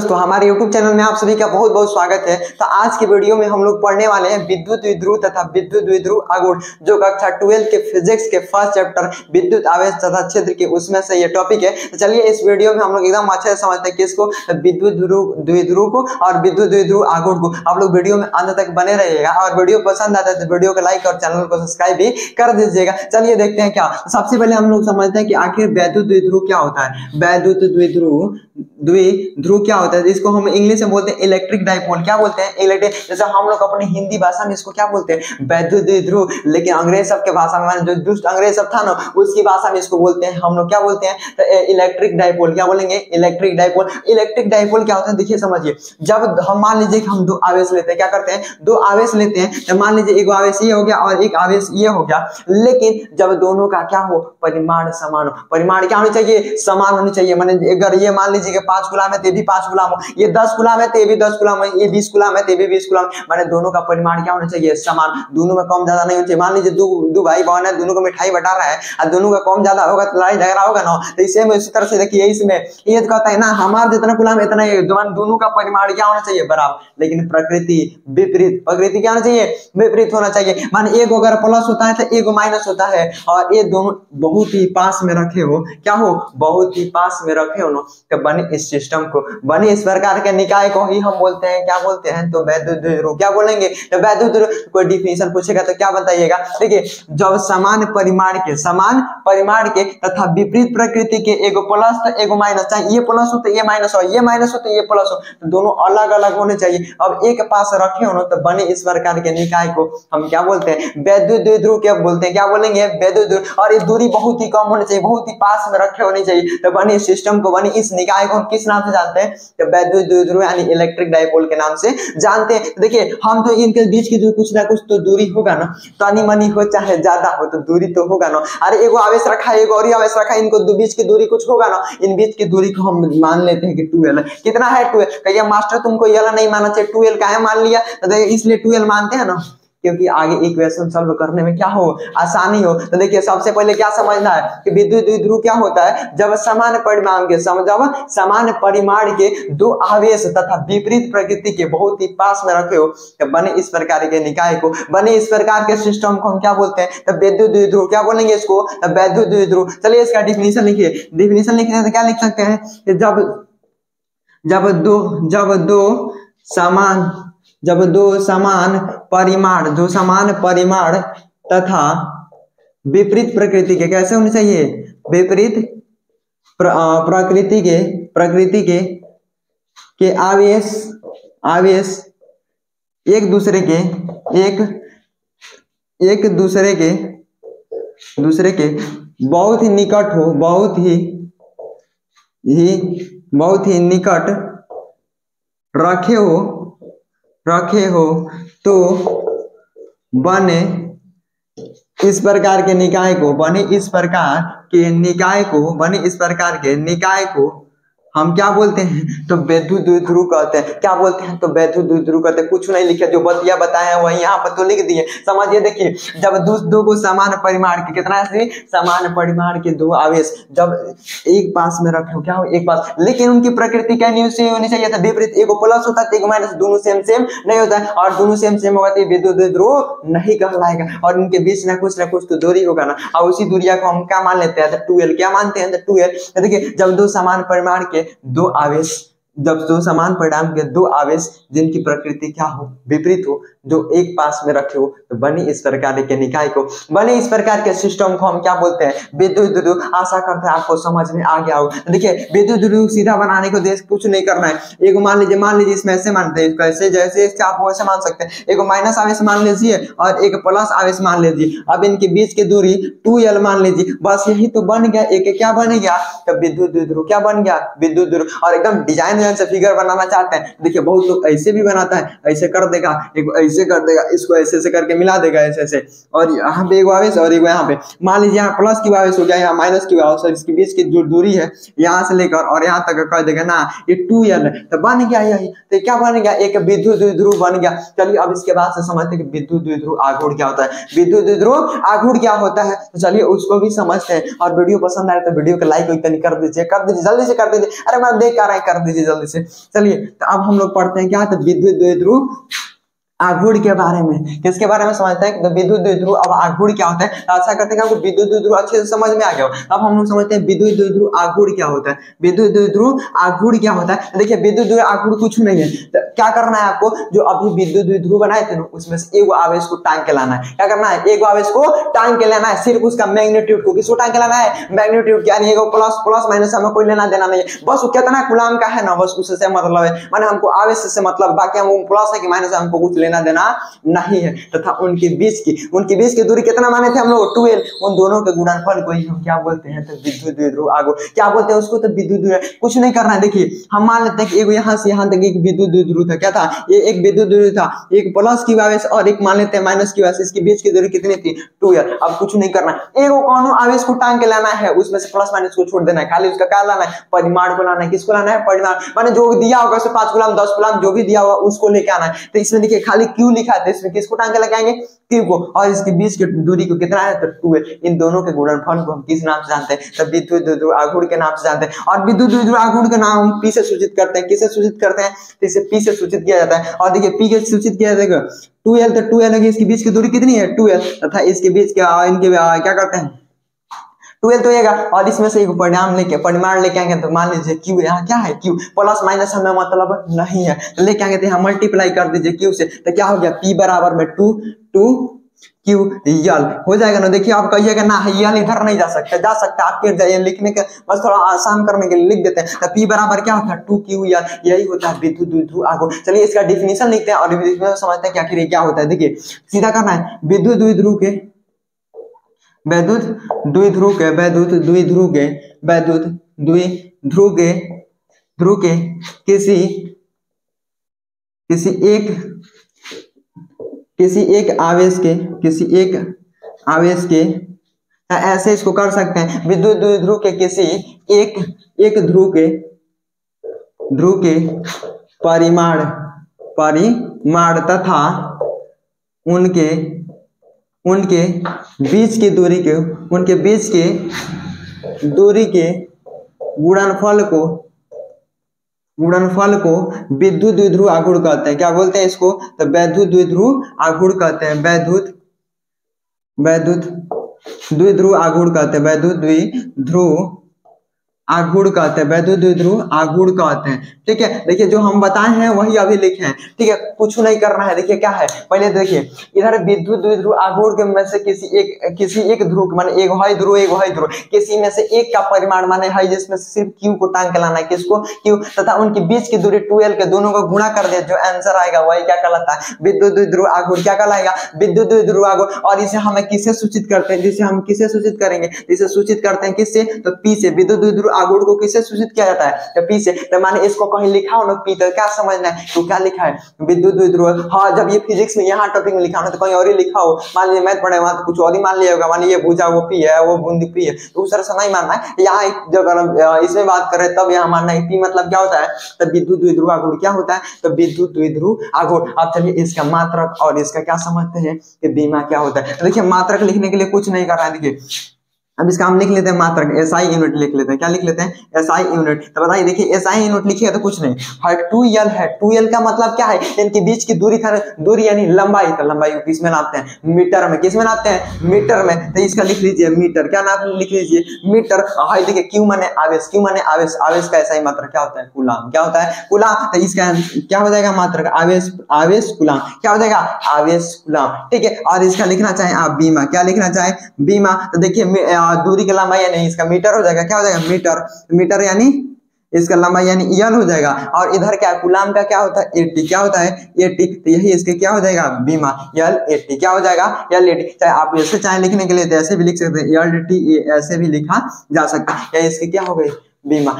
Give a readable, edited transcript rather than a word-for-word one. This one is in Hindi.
तो हमारे YouTube चैनल में आप सभी का बहुत बहुत स्वागत है। तो आज की वीडियो में हम लोग पढ़ने वाले हैं विद्युत द्विध्रुव तथा विद्युत द्विध्रुव आघूर्ण, जो कक्षा 12 के फिजिक्स के फर्स्ट चैप्टर विद्युत आवेश तथा क्षेत्र के उसमें से ये टॉपिक है। तो चलिए इस वीडियो में हम लोग एकदम अच्छे से समझते हैं किसको, विद्युत द्विध्रुव को और विद्युत द्विध्रुव आघूर्ण को। आप लोग वीडियो में अंत तक बने रहिएगा और वीडियो पसंद आता है तो वीडियो को लाइक और चैनल को सब्सक्राइब भी कर दीजिएगा। चलिए देखते हैं क्या। सबसे पहले हम लोग समझते हैं कि आखिर विद्युत द्विध्रुव क्या होता है। विद्युत द्विध्रुव क्या होता है, इसको हम इंग्लिश में बोलते हैं इलेक्ट्रिक डाइपोल। क्या बोलते हैं? इलेक्ट्रिक। जैसे हम लोग अपनी हिंदी भाषा में इसको क्या बोलते हैं? विद्युत द्विध्रुव। लेकिन अंग्रेज सब के भाषा में, जो दुष्ट अंग्रेज सब था ना, उसकी भाषा में इसको बोलते हैं हम लोग क्या बोलते हैं? तो इलेक्ट्रिक डाइपोल। क्या बोलेंगे? Electric dipole. इलेक्ट्रिक डाइपोल क्या होता है देखिए समझिए। जब हम मान लीजिए कि हम दो आवेश लेते हैं, क्या करते हैं? दो आवेश लेते हैं। तो मान लीजिए एक आवेश ये हो गया और एक आवेश ये हो गया, लेकिन जब दोनों का क्या हो, परिमाण समान हो। परिमाण क्या होनी चाहिए? समान होनी चाहिए। माने अगर ये मान लीजिए कि 5 गुलाम है तो ये भी 5 गुलाम हो, ये 10 गुलाम है तो ये भी 10 गुलाम है, ये 20 गुलाम है तो ये भी 20 गुलाम, माने दोनों का परिमाण क्या होना चाहिए? समान। दोनों में कम ज्यादा नहीं होना चाहिए। मान लीजिए दो भाई बहन है, दोनों को मिठाई बटा रहा है और दोनों का कम ज्यादा होगा तो लड़ाई झगड़ा होगा ना। तो इसी तरह से देखिए, इसमें ये कहता है ना, हमारा जितना गुलाम इतना ही, दोनों का परिमाण क्या होना चाहिए? बराबर। लेकिन प्रकृति विपरीत। प्रकृति क्या होना चाहिए? विपरीत होना चाहिए। माने एक अगर प्लस होता है तो एक माइनस होता है, और ये दोनों बहुत ही पास में रखे हो, क्या हो? बहुत ही पास में रखे हो ना, तो बने इस सिस्टम को, बने इस प्रकार के निकाय को ही हम बोलते हैं, क्या बोलते हैं? तो विद्युत द्विध्रुव। क्या बोलेंगे? तो विद्युत द्विध्रुव। कोई डिफिनेशन पूछेगा तो क्या बताइएगा? देखिए, जब समान परिमाण के तथा विपरीत प्रकृति के एगो प्लस तो एगो माइनस, चाहे ये प्लस हो तो ये माइनस हो, ये माइनस हो तो ये प्लस हो, तो दोनों अलग अलग होने चाहिए। अब एक पास रखे हो ना, तो बने इस प्रकार के निकाय को हम क्या बोलते हैं? विद्युत द्विध्रुव क्या बोलते हैं? क्या बोलेंगे? विद्युत द्विध्रुव। और ये दूरी बहुत ही कम होनी चाहिए, बहुत ही पास में रखे होनी चाहिए। तो बने इस सिस्टम को, बने इस निकाय को हम किस नाम से जानते हैं? तो विद्युत द्विध्रुव यानी इलेक्ट्रिक डाइपोल के नाम से जानते हैं। देखिए, हम तो इनके बीच की जो कुछ ना कुछ तो दूरी होगा ना, तनी मनी हो चाहे ज्यादा हो, तो दूरी तो होगा ना। अरे एगो आवेश रखा है, एगो और आवेश रखा है, इनको बीच की दूरी कुछ होगा ना। इन बीच की दूरी को हम मान लेते हैं कि 12 है। कितना है? 12। कहिए मास्टर तुमको ये नहीं मानना चाहिए, 12 का है मान लिया, तो इसलिए 12 मानते हैं ना, क्योंकि आगे इक्वेशन सॉल्व करने में क्या हो? आसानी हो। तो देखिए, सबसे पहले क्या समझना है कि विद्युत द्विध्रुव क्या होता है? जब समान परिमाण के दो आवेश तथा विपरीत प्रकृति के बहुत ही पास में रखे हो, तो बने इस प्रकार के निकाय को, बने इस प्रकार के सिस्टम को हम क्या बोलते हैं? तो विद्युत द्विध्रुव। क्या बोलेंगे इसको? विद्युत द्विध्रुव। चलिए इसका डिफिनेशन लिखिए। डिफिनेशन लिखने से क्या लिख सकते हैं कि जब दो समान परिमाण तथा विपरीत प्रकृति के, कैसे होने चाहिए? विपरीत प्रकृति के आवेश एक दूसरे के बहुत ही निकट हो, बहुत ही निकट रखे हो, तो बने इस प्रकार के निकाय को हम क्या बोलते हैं? तो विद्युत द्विध्रुव कहते हैं। क्या बोलते हैं? तो विद्युत द्विध्रुव कहते हैं। कुछ नहीं लिखे, जो बतिया बताए हैं वही यहाँ पर तो लिख दिए। समझिए, देखिए, जब दो को समान परिमाण के, कितना है? समान परिमाण के दो आवेश जब एक पास में रखे हो, क्या हो? एक पास, लेकिन उनकी प्रकृति क्या होनी चाहिए? था विपरीत। एगो प्लस होता है, एगो माइनस, दोनों सेम नहीं होता है, और दोनों सेम होगा तो विद्युत द्विध्रुव नहीं कहलाएगा, और इनके बीच ना कुछ तो दूरी होगा ना, और उसी दूरिया को हम क्या मान लेते हैं? तो 12। क्या मानते हैं? तो 12। देखिए, जब दो समान परिमाण के दो आवेश जिनकी प्रकृति क्या हो? विपरीत हो, जो एक पास में रखे हो, तो बने इस प्रकार के निकाय को, बने इस प्रकार के सिस्टम को हम क्या बोलते हैं? विद्युत द्विध्रुव। आशा करते हैं आपको समझ में आ गया होगा। देखिए, विद्युत द्विध्रुव सीधा बनाने को कुछ नहीं करना है। एक मान लीजिए इसमें ऐसे मानते हैं, कैसे? जैसे आप वैसे मान सकते हैं। एक माइनस आवेश मान लीजिए और एक प्लस आवेश मान लीजिए। अब इनके बीच की दूरी 2L मान लीजिए। बस यही तो बन गया। एक क्या बन गया? तो विद्युत द्विध्रुव। क्या बन गया? विद्युत द्विध्रुव। और एकदम डिजाइन से फिगर बनाना चाहते हैं, देखिए बहुत लोग ऐसे भी बनाता है, ऐसे कर देगा, एक ऐसे कर देगा, इसको ऐसे करके मिला देगा ऐसे, और यहाँ पे एक आवेश और एक यहाँ पे, मान लीजिए यहाँ प्लस की आवेश हो गया, यहाँ माइनस की आवेश, इसके बीच की जो दूरी है यहाँ से लेकर और यहाँ तक कर देगा ना, ये 2L है। तो बन गया यही। तो क्या बन गया? एक विद्युत द्विध्रुव बन गया। चलिए अब इसके बाद से समझते हैं कि विद्युत द्विध्रुव आघूर्ण क्या होता है। विद्युत द्विध्रुव आघूर्ण क्या होता है, तो चलिए उसको भी समझते हैं। और वीडियो पसंद आए तो वीडियो को लाइक कर दीजिए, जल्दी से कर दीजिए। अरे मैं देख कर रहा है, कर दीजिए जल्दी से। चलिए तो अब हम लोग पढ़ते हैं क्या, तो विद्युत द्विध्रुव आघूर्ण के बारे में। किसके बारे में समझते हैं, तो विद्युत द्विध्रुव। अब आघूर्ण क्या होता है, आशा करते हैं कि आपको विद्युत द्विध्रुव अच्छे से समझ में आ गया हो। अब हम लोग समझते हैं विद्युत द्विध्रुव आघूर्ण क्या होता है। विद्युत द्विध्रुव आघूर्ण क्या होता है, देखिए विद्युत द्विध्रुव आघूर्ण कुछ नहीं है, तो क्या करना है आपको, जो अभी विद्युत द्विध्रुव बनाए थे ना उसमें से एक आवेश को टांग के लाना है। क्या करना है, एक आवेश को टांग के लाना है, सिर्फ उसका मैग्नीट्यूड को, किसको टांग के लाना है, मैग्नीट्यूड, यानी एक प्लस प्लस माइनस हमें कोई लेना देना नहीं है, बस वो कितना कूलाम का है ना बस उससे मतलब है, माने हमको आवेश से मतलब, बाकी हम प्लस है कि माइनस है हमको कुछ लेना देना नहीं है। तथा उनके बीच की दूरी कितना माने थे हम लोग, 12। उन दोनों के गुणनफल को ही हम क्या बोलते हैं, तो विद्युत द्विध्रुव आघूर्ण। क्या बोलते हैं उसको, तो विद्युत द्विध्रुव। कुछ नहीं करना है, देखिए हम मान लेते हैं कि एक यहाँ से यहाँ तक एक विद्युत द्विध्रुव था, क्या था, ये एक विद्युत द्विध्रुव था, एक प्लस की आवेश और एक मान लेते हैं माइनस की आवेश, इसके बीच की दूरी कितनी थी, 12। अब कुछ नहीं करना, एक कौन आवेश को टांग के लाना है, उसमें से प्लस माइनस को छोड़ देना है, खाली उसका क्या लाना है, परिमाण को लाना है। किसको लाना है, परिमाण, माने जो दिया होगा 5 कूलम 10 कूलम जो भी दिया होगा उसको लेके आना है। तो इसमें देखिए खाली क्यू लिखा है, इसमें किसको टांग के लेके आएंगे, क्यू को, और इसके बीच की दूरी को कितना है, तो 12। इन दोनों के गुणनफल को हम किस नाम से जानते हैं, तो विद्युत द्विध्रुव आघूर्ण के नाम से जानते हैं। और विद्युत द्विध्रुव आघूर्ण का नाम हम पी से सूचित करते हैं। किससे सूचित करते हैं, तो इसे पी से सूचित किया जाता है। और देखिए पी के सूचित किया जाएगा 12, तो 12 है, इसके बीच की दूरी कितनी है, 12, तथा इसके बीच इनके क्या करते हैं, 12 तो होगा, और इसमें से एक परिमाण लेके आएंगे, तो मान लीजिए क्यू, यहाँ क्या है, क्यू, प्लस माइनस हमें मतलब नहीं है, तो लेके आएंगे तो यहाँ मल्टीप्लाई कर दीजिए क्यू से, तो क्या हो गया, पी बराबर में 2 क्यू यल हो जाएगा ना। देखिए आप कहिएगा ना यल इधर नहीं जा सकता आपके लिखने के बस थोड़ा आसान करने के लिए लिख देते हैं, तो पी बराबर क्या होता है, 2 क्यू यल, यही होता है विद्युत द्विध्रुव आघूर्ण। चलिए इसका डिफिनेशन लिखते हैं और समझते हैं कि आखिर क्या होता है। देखिए सीधा करना है, विद्युत द्विध्रुव के किसी एक आवेश के ऐसे इसको कर सकते हैं, विद्युत द्विध्रुव के किसी एक ध्रुव के परिमाण तथा उनके बीच की दूरी के गुणनफल को विद्युत द्विध्रुव आघूर्ण कहते हैं। क्या बोलते हैं इसको, तो विद्युत द्विध्रुव आघूर्ण कहते हैं, विद्युत द्विध्रुव आघूर्ण कहते हैं, विद्युत द्विध्रुव आघूर्ण कहते हैं। ठीक है, देखिए जो हम बताए हैं वही अभी लिखे हैं। ठीक है, कुछ नहीं करना है। देखिए क्या है, पहले देखिए इधर विद्युत द्विध्रुव आघूर्ण के में से किसी एक ध्रुव माने एक है ध्रुव किसी में से एक का परिमाण माने है जिसमें सिर्फ क्यू को टांग के लाना है, किसको, क्यू, तथा उनके बीच की दूरी 12 के दोनों को गुणा कर दे, जो आंसर आएगा वही क्या कहलाता है, विद्युत द्विध्रुव आघूर्ण। क्या कहलाएगा, विद्युत द्विध्रुव आघूर्ण। और इसे हमें किससे सूचित करते हैं, जिसे हम किससे सूचित करेंगे, इसे सूचित करते हैं किससे, तो पी से। विद्युत द्विध्रुव आघूर्ण को किससे सूचित किया जाता है, तो पी से। तो माने इसको कहीं लिखा हो ना पी, तो क्या समझना है, तो क्या लिखा है, विद्युत द्विध्रुव। हाँ, जब ये फिजिक्स में यहाँ टॉपिक में लिखा हो ना तो कहीं और ही लिखा हो, मान लीजिए मैथ पढ़े वहां तो कुछ और ही मान लिया होगा, मान लीजिए भुजा वो पी है, वो बूंदी पी है, तो उस तरह से नहीं मानना है। यहाँ जब इसमें बात करें तब यहाँ मानना है पी मतलब क्या होता है, तो विद्युत द्विध्रुव आघूर्ण क्या होता है, तो विद्युत द्विध्रुव आघूर्ण। अब चलिए इसका मात्रक और इसका क्या समझते हैं कि बीमा क्या होता है। देखिए मात्रक लिखने के लिए कुछ नहीं कर रहा है, देखिए अब इसका हम लिख लेते हैं मात्रक, एसआई यूनिट लिख लेते हैं। क्या लिख लेते हैं, एसआई यूनिट। तो बताइए देखिए एसआई यूनिट लिखिए तो कुछ नहीं है, 2l है। 2l का मतलब क्या है, इनके बीच की दूरी यानी लंबाई। तो लंबाई को किस में नापते हैं, मीटर में। किस में नापते हैं, मीटर में। तो इसका लिख लीजिए मीटर। क्या नाप लिख लीजिए, मीटर। हां देखिए क्यू माने आवेश, क्यू माने आवेश, आवेश का एसआई मात्रक क्या होता है, कूलाम। क्या होता है, कूलाम। तो इसका क्या हो जाएगा मात्रक, आवेश कूलाम। क्या हो जाएगा, आवेश कूलाम। ठीक है, और इसका लिखना चाहे आप बीमा। क्या लिखना चाहे, बीमा। तो देखिए दूरी की लंबाई यानी इसका मीटर हो जाएगा। क्या हो जाएगा, मीटर यानी इसका लंबाई यानी यल हो जाएगा। और इधर क्या कूलाम का क्या होता है, 80। क्या होता है, 80। तो यही इसके क्या हो जाएगा, बीमा, यल 80। क्या हो जाएगा, यल 80। चाहे आप ऐसे चाहे लिखने के लिए तो ऐसे भी लिख सकते हैं, यल 80 ऐसे भी लिखा जा सकता है। या इसके क्या हो गई, बीमा।